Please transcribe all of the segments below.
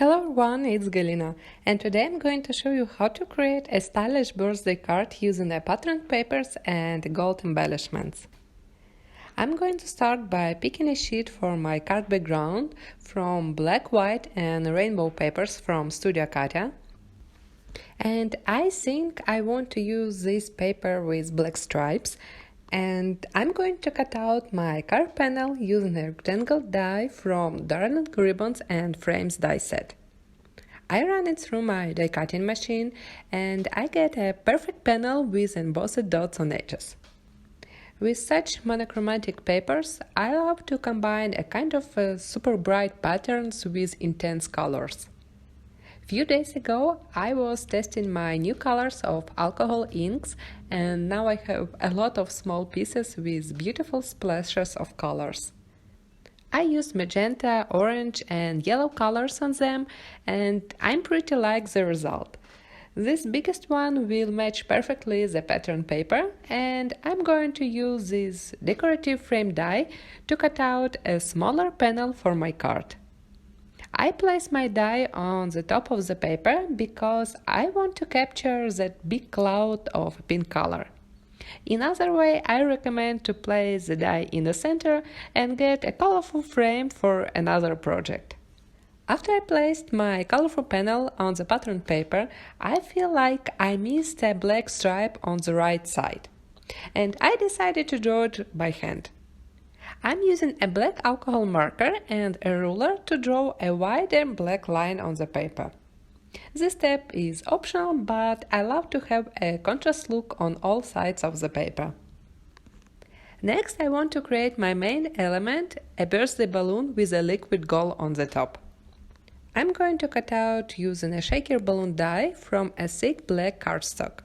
Hello everyone, it's Galina, and today I'm going to show you how to create a stylish birthday card using a patterned papers and gold embellishments. I'm going to start by picking a sheet for my card background from black, white and rainbow papers from Studio Katia. And I think I want to use this paper with black stripes, and I'm going to cut out my card panel using a rectangle die from Darling Ribbons and Frames die set. I run it through my die cutting machine and I get a perfect panel with embossed dots on edges. With such monochromatic papers, I love to combine a kind of super bright patterns with intense colors. Few days ago, I was testing my new colors of alcohol inks, and now I have a lot of small pieces with beautiful splashes of colors. I used magenta, orange and yellow colors on them, and I'm pretty like the result. This biggest one will match perfectly the pattern paper, and I'm going to use this decorative frame die to cut out a smaller panel for my card. I place my die on the top of the paper because I want to capture that big cloud of pink color. Another way, I recommend to place the die in the center and get a colorful frame for another project. After I placed my colorful panel on the pattern paper, I feel like I missed a black stripe on the right side, and I decided to draw it by hand. I'm using a black alcohol marker and a ruler to draw a wider black line on the paper. This step is optional, but I love to have a contrast look on all sides of the paper. Next, I want to create my main element, a birthday balloon with a liquid gold on the top. I'm going to cut out using a shaker balloon die from a thick black cardstock.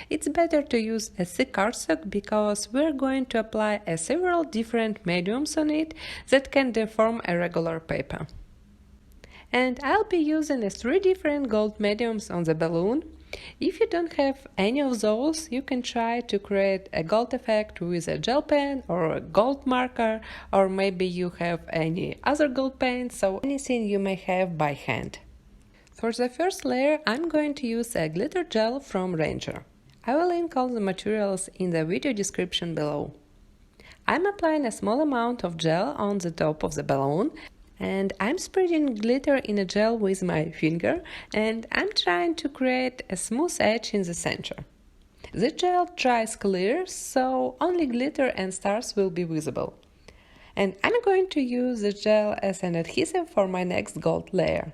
It's better to use a thick cardstock because we're going to apply several different mediums on it that can deform a regular paper. And I'll be using 3 different gold mediums on the balloon. If you don't have any of those, you can try to create a gold effect with a gel pen or a gold marker, or maybe you have any other gold paint, so anything you may have by hand. For the first layer, I'm going to use a glitter gel from Ranger. I will link all the materials in the video description below. I'm applying a small amount of gel on the top of the balloon, and I'm spreading glitter in a gel with my finger, and I'm trying to create a smooth edge in the center. The gel dries clear, so only glitter and stars will be visible. And I'm going to use the gel as an adhesive for my next gold layer.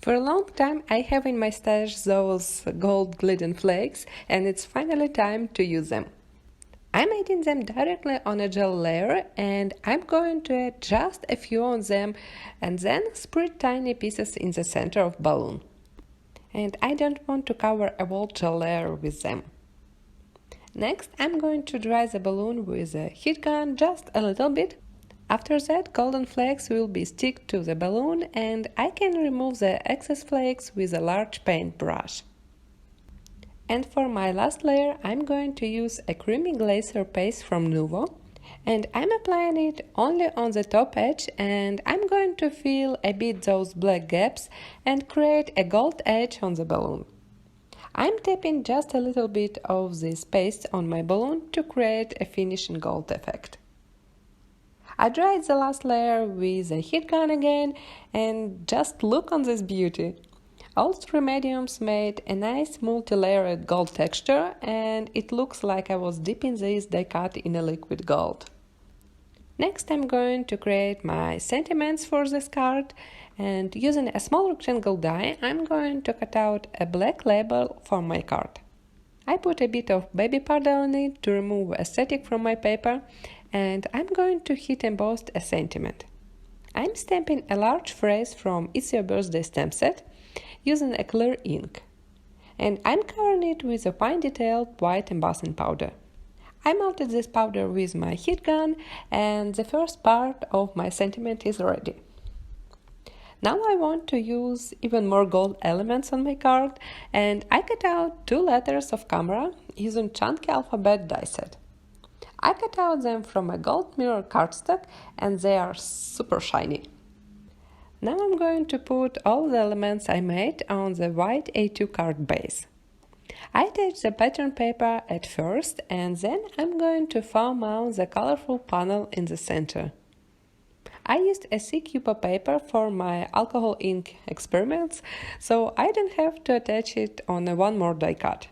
For a long time I have in my stash those gold Gilding flakes, and it's finally time to use them. I'm adding them directly on a gel layer, and I'm going to add just a few on them and then spread tiny pieces in the center of balloon. And I don't want to cover a whole gel layer with them. Next, I'm going to dry the balloon with a heat gun just a little bit. After that, golden flakes will be stick to the balloon, and I can remove the excess flakes with a large paint brush. And for my last layer, I'm going to use a creamy Glacier paste from Nuvo, and I'm applying it only on the top edge, and I'm going to fill a bit those black gaps and create a gold edge on the balloon. I'm tapping just a little bit of this paste on my balloon to create a finishing gold effect. I dried the last layer with a heat gun again, and just look on this beauty. All 3 mediums made a nice multi-layered gold texture, and it looks like I was dipping this die cut in a liquid gold. Next, I'm going to create my sentiments for this card, and using a small rectangle die, I'm going to cut out a black label for my card. I put a bit of baby powder on it to remove aesthetic from my paper, and I'm going to heat emboss a sentiment. I'm stamping a large phrase from It's Your Birthday stamp set using a clear ink, and I'm covering it with a fine detailed white embossing powder. I melted this powder with my heat gun, and the first part of my sentiment is ready. Now I want to use even more gold elements on my card, and I cut out 2 letters of camera using chunky alphabet die set. I cut out them from a gold mirror cardstock, and they are super shiny. Now I'm going to put all the elements I made on the white A2 card base. I attach the pattern paper at first and then I'm going to foam mount the colorful panel in the center. I used a thick Yupa paper for my alcohol ink experiments, so I don't have to attach it on one more die cut.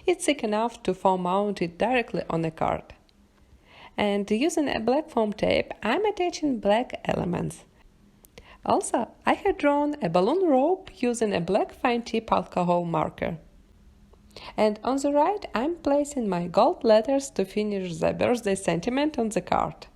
It's thick enough to foam mount it directly on a card. And using a black foam tape, I'm attaching black elements. Also, I had drawn a balloon rope using a black fine tip alcohol marker. And on the right, I'm placing my gold letters to finish the birthday sentiment on the card.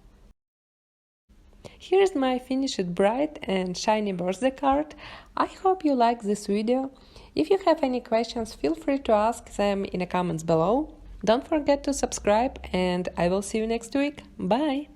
Here's my finished bright and shiny birthday card. I hope you like this video. If you have any questions, feel free to ask them in the comments below. Don't forget to subscribe and I will see you next week. Bye!